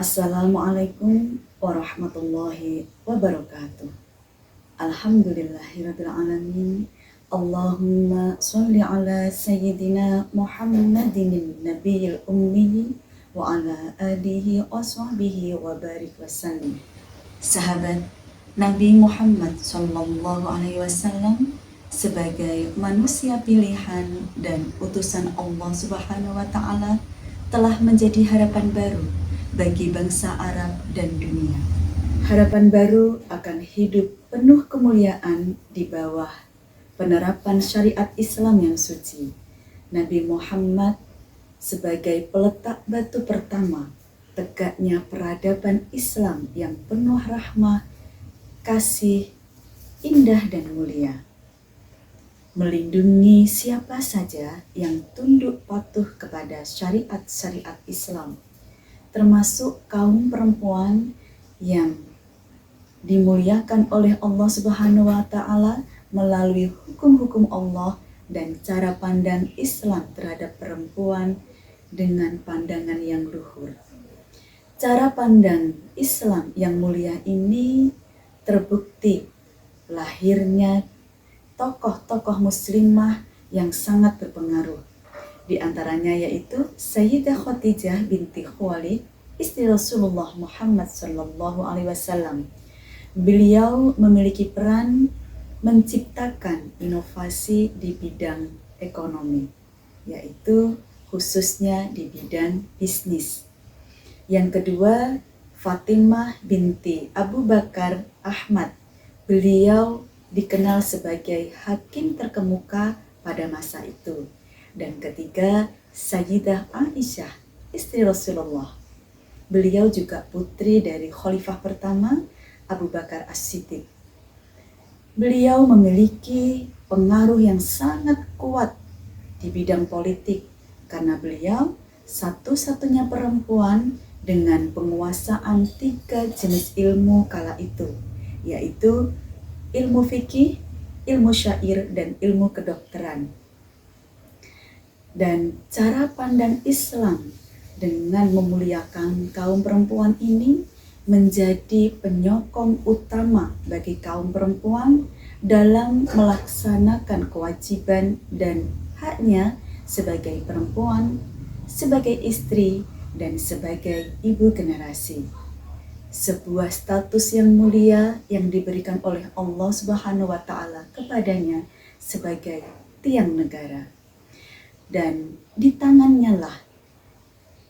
Assalamualaikum warahmatullahi wabarakatuh. Alhamdulillahirabbil alamin. Allahumma sholli ala sayyidina Muhammadin nabiyil ummi wa ala alihi wa sahbihi wa barik wasallim. Sahabat Nabi Muhammad sallallahu alaihi wasallam sebagai manusia pilihan dan utusan Allah Subhanahu wa taala telah menjadi harapan baru bagi bangsa Arab dan dunia. Harapan baru akan hidup penuh kemuliaan di bawah penerapan syariat Islam yang suci. Nabi Muhammad sebagai peletak batu pertama tegaknya peradaban Islam yang penuh rahmah, kasih, indah dan mulia. Melindungi siapa saja yang tunduk patuh kepada syariat-syariat Islam, termasuk kaum perempuan yang dimuliakan oleh Allah Subhanahu wa taala melalui hukum-hukum Allah dan cara pandang Islam terhadap perempuan dengan pandangan yang luhur. Cara pandang Islam yang mulia ini terbukti lahirnya tokoh-tokoh muslimah yang sangat berpengaruh. Di antaranya yaitu Sayyidah Khadijah binti Khuwailid, istri Rasulullah Muhammad sallallahu alaihi wasallam. Beliau memiliki peran menciptakan inovasi di bidang ekonomi, yaitu khususnya di bidang bisnis. Yang kedua, Fatimah binti Abu Bakar Ahmad. Beliau dikenal sebagai hakim terkemuka pada masa itu. Dan ketiga, Sayyidah Aisyah, istri Rasulullah. Beliau juga putri dari Khalifah pertama Abu Bakar As-Siddiq. Beliau memiliki pengaruh yang sangat kuat di bidang politik karena beliau satu-satunya perempuan dengan penguasaan 3 jenis ilmu kala itu, yaitu ilmu fikih, ilmu syair, dan ilmu kedokteran. Dan cara pandang Islam dengan memuliakan kaum perempuan ini menjadi penyokong utama bagi kaum perempuan dalam melaksanakan kewajiban dan haknya sebagai perempuan, sebagai istri, dan sebagai ibu generasi. Sebuah status yang mulia yang diberikan oleh Allah Subhanahu wa taala kepadanya sebagai tiang negara. Dan di tangannya lah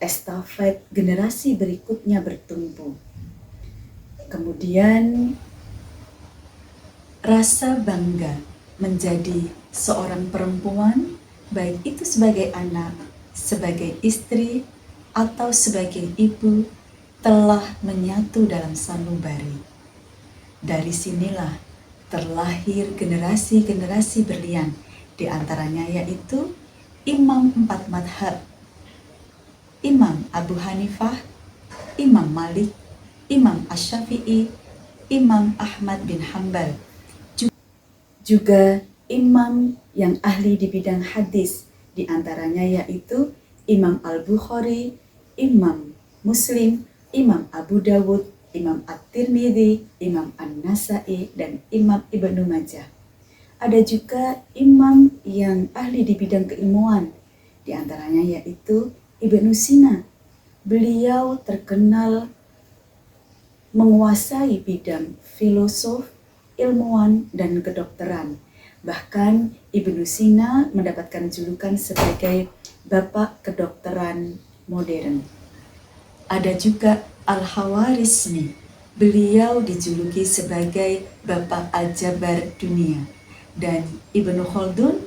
estafet generasi berikutnya bertumbuh. Kemudian rasa bangga menjadi seorang perempuan, baik itu sebagai anak, sebagai istri, atau sebagai ibu, telah menyatu dalam sanubari. Dari sinilah terlahir generasi-generasi berlian, di antaranya yaitu Imam 4 madhab, Imam Abu Hanifah, Imam Malik, Imam Asy-Syafi'i, Imam Ahmad bin Hanbal, juga imam yang ahli di bidang hadis, di antaranya yaitu Imam Al-Bukhari, Imam Muslim, Imam Abu Dawud, Imam At-Tirmidzi, Imam An-Nasa'i, dan Imam Ibnu Majah. Ada juga imam yang ahli di bidang keilmuan, di antaranya yaitu Ibnu Sina. Beliau terkenal menguasai bidang filosof, ilmuwan, dan kedokteran. Bahkan Ibnu Sina mendapatkan julukan sebagai Bapak Kedokteran Modern. Ada juga Al-Khawarizmi. Beliau dijuluki sebagai Bapak Al-Jabar Dunia. Dan Ibnu Khaldun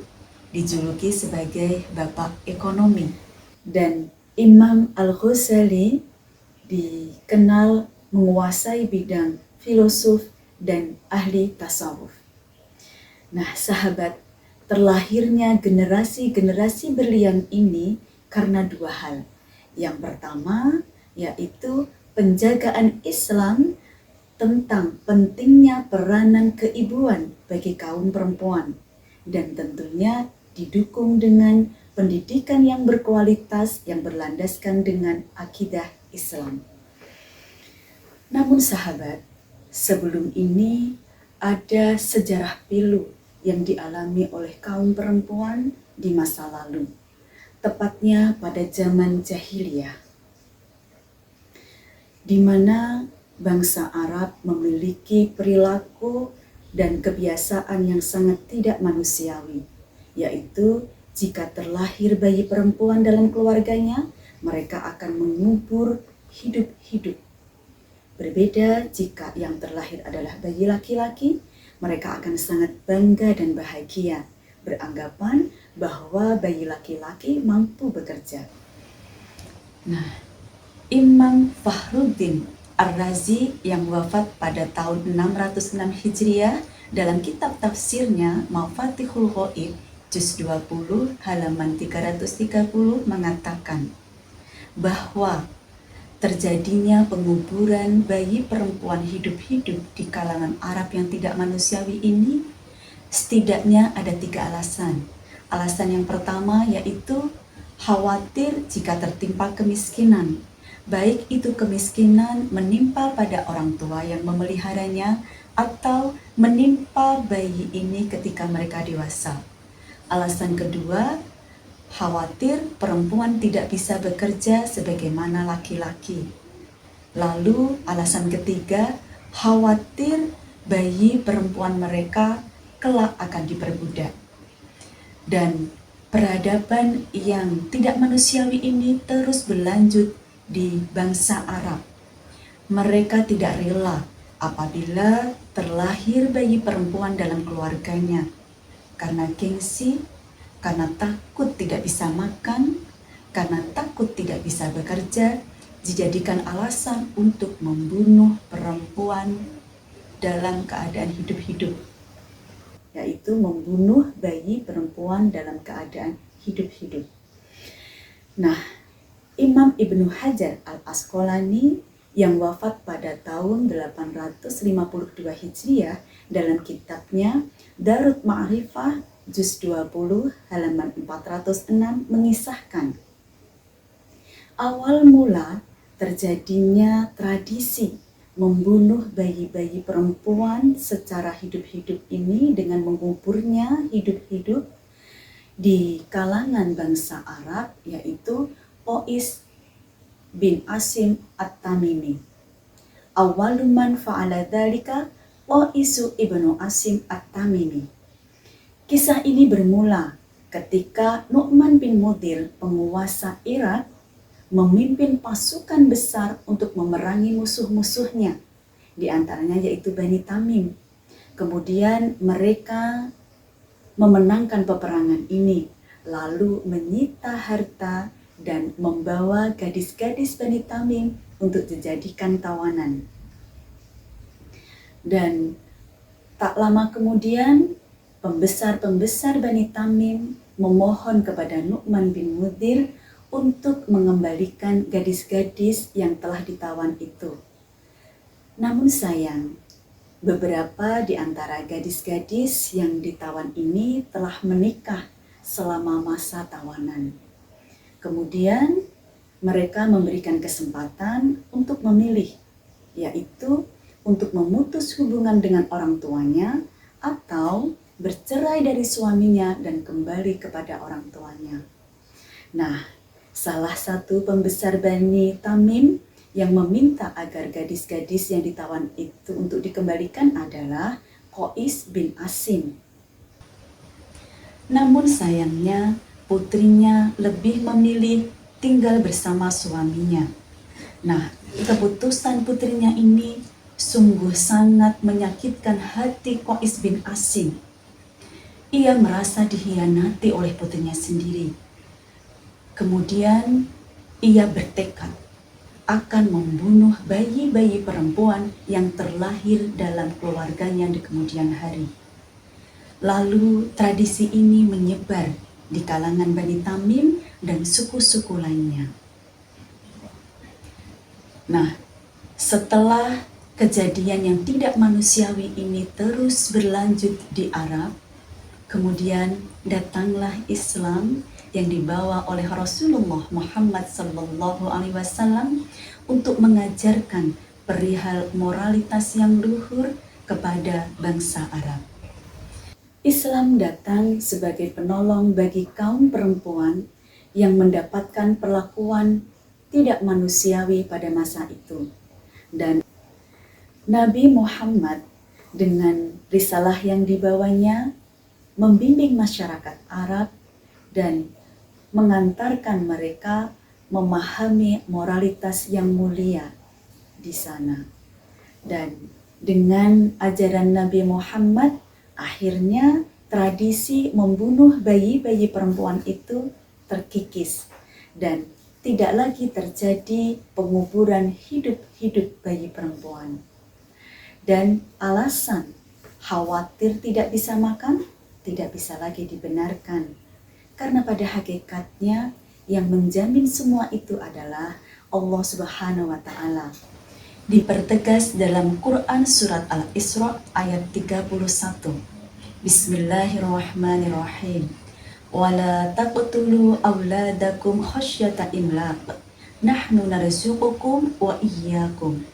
dijuluki sebagai Bapak Ekonomi. Dan Imam Al-Ghazali dikenal menguasai bidang filosof dan ahli tasawuf. Nah, sahabat, terlahirnya generasi-generasi berlian ini karena 2 hal. Yang pertama yaitu penjagaan Islam tentang pentingnya peranan keibuan bagi kaum perempuan, dan tentunya didukung dengan pendidikan yang berkualitas yang berlandaskan dengan akidah Islam. Namun sahabat, sebelum ini ada sejarah pilu yang dialami oleh kaum perempuan di masa lalu, tepatnya pada zaman jahiliyah, di mana bangsa Arab memiliki perilaku dan kebiasaan yang sangat tidak manusiawi, yaitu jika terlahir bayi perempuan dalam keluarganya, mereka akan mengubur hidup-hidup. Berbeda jika yang terlahir adalah bayi laki-laki, mereka akan sangat bangga dan bahagia, beranggapan bahwa bayi laki-laki mampu bekerja. Nah, Imam Fakhruddin Ar-Razi yang wafat pada tahun 606 Hijriah dalam kitab tafsirnya Mafatihul Ghaib juz 20 halaman 330 mengatakan bahwa terjadinya penguburan bayi perempuan hidup-hidup di kalangan Arab yang tidak manusiawi ini setidaknya ada 3 alasan. Alasan yang pertama yaitu khawatir jika tertimpa kemiskinan, baik itu kemiskinan menimpa pada orang tua yang memeliharanya atau menimpa bayi ini ketika mereka dewasa. Alasan kedua, khawatir perempuan tidak bisa bekerja sebagaimana laki-laki. Lalu alasan ketiga, khawatir bayi perempuan mereka kelak akan diperbudak. Dan peradaban yang tidak manusiawi ini terus berlanjut di bangsa Arab. Mereka tidak rela apabila terlahir bayi perempuan dalam keluarganya karena gengsi, karena takut tidak bisa makan, karena takut tidak bisa bekerja, dijadikan alasan untuk membunuh perempuan dalam keadaan hidup-hidup, yaitu membunuh bayi perempuan dalam keadaan hidup-hidup. Nah, Imam Ibnu Hajar Al-Asqalani yang wafat pada tahun 852 Hijriah dalam kitabnya Darut Ma'rifah juz 20 halaman 406 mengisahkan awal mula terjadinya tradisi membunuh bayi-bayi perempuan secara hidup-hidup ini dengan menguburnya hidup-hidup di kalangan bangsa Arab, yaitu Qais bin Asim At-Tamimi. Awwalu man fa'ala dzalika Qaisu ibnu Asim At-Tamimi. Kisah ini bermula ketika Nu'man bin Mudhir, penguasa Irak, memimpin pasukan besar untuk memerangi musuh-musuhnya, di antaranya yaitu Bani Tamim. Kemudian mereka memenangkan peperangan ini, lalu menyita harta dan membawa gadis-gadis Bani Tamim untuk dijadikan tawanan. Dan tak lama kemudian, pembesar-pembesar Bani Tamim memohon kepada Nu'man bin Mudhir untuk mengembalikan gadis-gadis yang telah ditawan itu. Namun sayang, beberapa di antara gadis-gadis yang ditawan ini telah menikah selama masa tawanan. Kemudian mereka memberikan kesempatan untuk memilih, yaitu untuk memutus hubungan dengan orang tuanya atau bercerai dari suaminya dan kembali kepada orang tuanya. Nah, salah satu pembesar Bani Tamim yang meminta agar gadis-gadis yang ditawan itu untuk dikembalikan adalah Qais bin Asim. Namun sayangnya, putrinya lebih memilih tinggal bersama suaminya. Nah, keputusan putrinya ini sungguh sangat menyakitkan hati Qais bin Asim. Ia merasa dihianati oleh putrinya sendiri. Kemudian ia bertekad akan membunuh bayi-bayi perempuan yang terlahir dalam keluarganya di kemudian hari. Lalu tradisi ini menyebar di kalangan Bani Tamim dan suku-suku lainnya. Nah, setelah kejadian yang tidak manusiawi ini terus berlanjut di Arab, kemudian datanglah Islam yang dibawa oleh Rasulullah Muhammad SAW untuk mengajarkan perihal moralitas yang luhur kepada bangsa Arab. Islam datang sebagai penolong bagi kaum perempuan yang mendapatkan perlakuan tidak manusiawi pada masa itu. Dan Nabi Muhammad dengan risalah yang dibawanya membimbing masyarakat Arab dan mengantarkan mereka memahami moralitas yang mulia di sana. Dan dengan ajaran Nabi Muhammad, akhirnya tradisi membunuh bayi-bayi perempuan itu terkikis dan tidak lagi terjadi penguburan hidup-hidup bayi perempuan. Dan alasan khawatir tidak bisa makan tidak bisa lagi dibenarkan, karena pada hakikatnya yang menjamin semua itu adalah Allah Subhanahu wa Ta'ala. Dipertegas dalam Quran surat Al-Isra ayat 31. Bismillahirrahmanirrahim. Wala taqtulu auladakum khasyata imlaq. Nahnu narzuqukum wa iyyakum.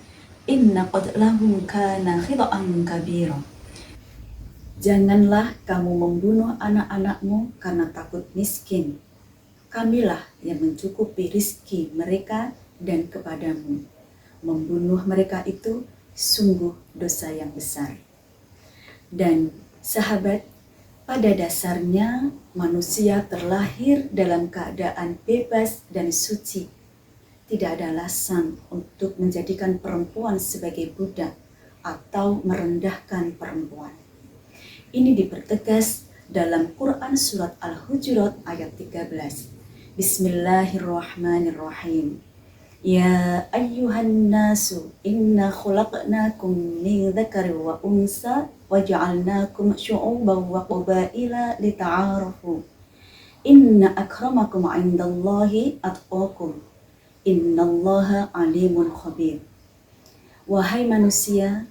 Inna qatlahum kana khita'an kabira. Janganlah kamu membunuh anak-anakmu karena takut miskin. Kamilah yang mencukupi rizki mereka dan kepadamu. Membunuh mereka itu sungguh dosa yang besar. Dan sahabat, pada dasarnya manusia terlahir dalam keadaan bebas dan suci. Tidak ada alasan untuk menjadikan perempuan sebagai budak atau merendahkan perempuan. Ini dipertegas dalam Quran surat Al-Hujurat ayat 13. Bismillahirrahmanirrahim. Ya ayyuhan nasu inna khulaqnakum min dzakarin wa unsa wa ja'alnakum syu'uban wa qabaila lita'arafu. Inna akramakum 'indallahi atqakum. Innallaha 'alimun khabir. Wahai manusia,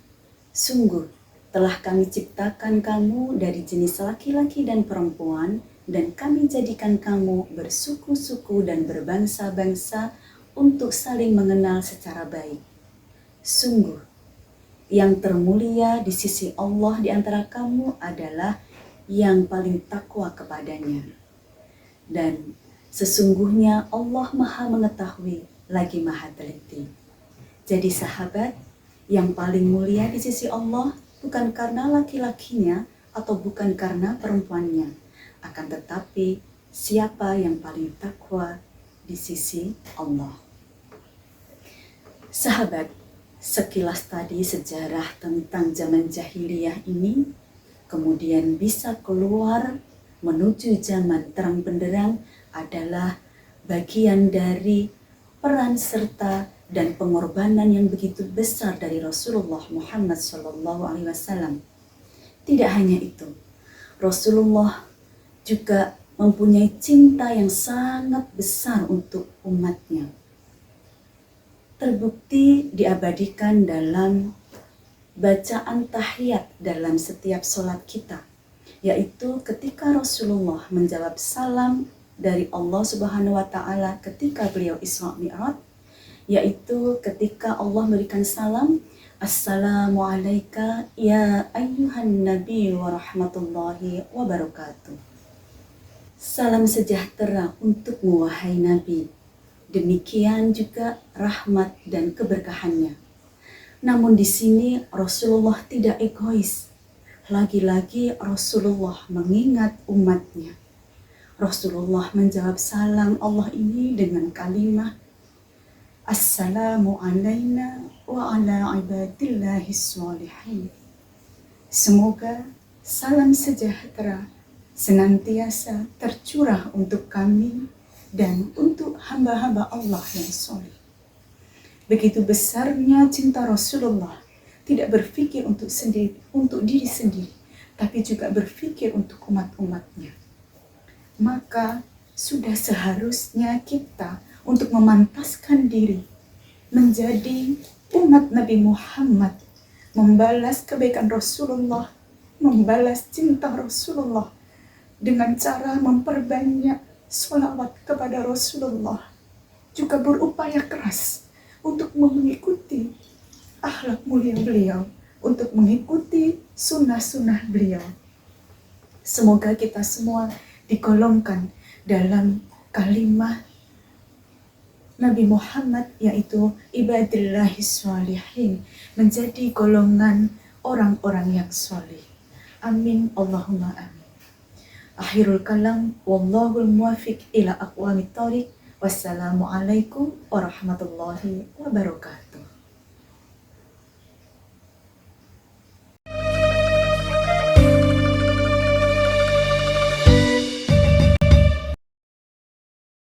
sungguh telah kami ciptakan kamu dari jenis laki-laki dan perempuan, dan kami jadikan kamu bersuku-suku dan berbangsa-bangsa untuk saling mengenal secara baik. Sungguh, yang termulia di sisi Allah di antara kamu adalah yang paling takwa kepadanya. Dan sesungguhnya Allah Maha Mengetahui lagi Maha Teliti. Jadi sahabat, yang paling mulia di sisi Allah bukan karena laki-lakinya atau bukan karena perempuannya, akan tetapi siapa yang paling takwa di sisi Allah. Sahabat, sekilas tadi sejarah tentang zaman jahiliyah ini, kemudian bisa keluar menuju zaman terang benderang adalah bagian dari peran serta dan pengorbanan yang begitu besar dari Rasulullah Muhammad SAW. Tidak hanya itu, Rasulullah juga mempunyai cinta yang sangat besar untuk umatnya. Terbukti diabadikan dalam bacaan tahiyat dalam setiap sholat kita, yaitu ketika Rasulullah menjawab salam dari Allah Subhanahu wa Ta'ala ketika beliau Isra Mi'raj, yaitu ketika Allah memberikan salam, Assalamualaikum ya ayyuhan nabi wa rahmatullahi wa barakatuh. Salam sejahtera untukmu wahai Nabi. Demikian juga rahmat dan keberkahannya. Namun di sini Rasulullah tidak egois. Lagi-lagi Rasulullah mengingat umatnya. Rasulullah menjawab salam Allah ini dengan kalimat Assalamu alayna wa ala ibadillahis sholihin. Semoga salam sejahtera senantiasa tercurah untuk kami dan untuk hamba-hamba Allah yang soleh. Begitu besarnya cinta Rasulullah, tidak berpikir untuk diri sendiri, tapi juga berpikir untuk umat-umatnya. Maka sudah seharusnya kita untuk memantaskan diri menjadi umat Nabi Muhammad, membalas kebaikan Rasulullah, membalas cinta Rasulullah dengan cara memperbanyak sholawat kepada Rasulullah, juga berupaya keras untuk mengikuti akhlak mulia beliau, untuk mengikuti sunnah-sunnah beliau. Semoga kita semua digolongkan dalam kalimah Nabi Muhammad, yaitu ibadillahis sholihin, menjadi golongan orang-orang yang soleh. Amin Allahumma amin. Akhirul kalam, wallahul muwafiq ila aqwamit thoriq. Wassalamualaikum warahmatullahi wabarakatuh.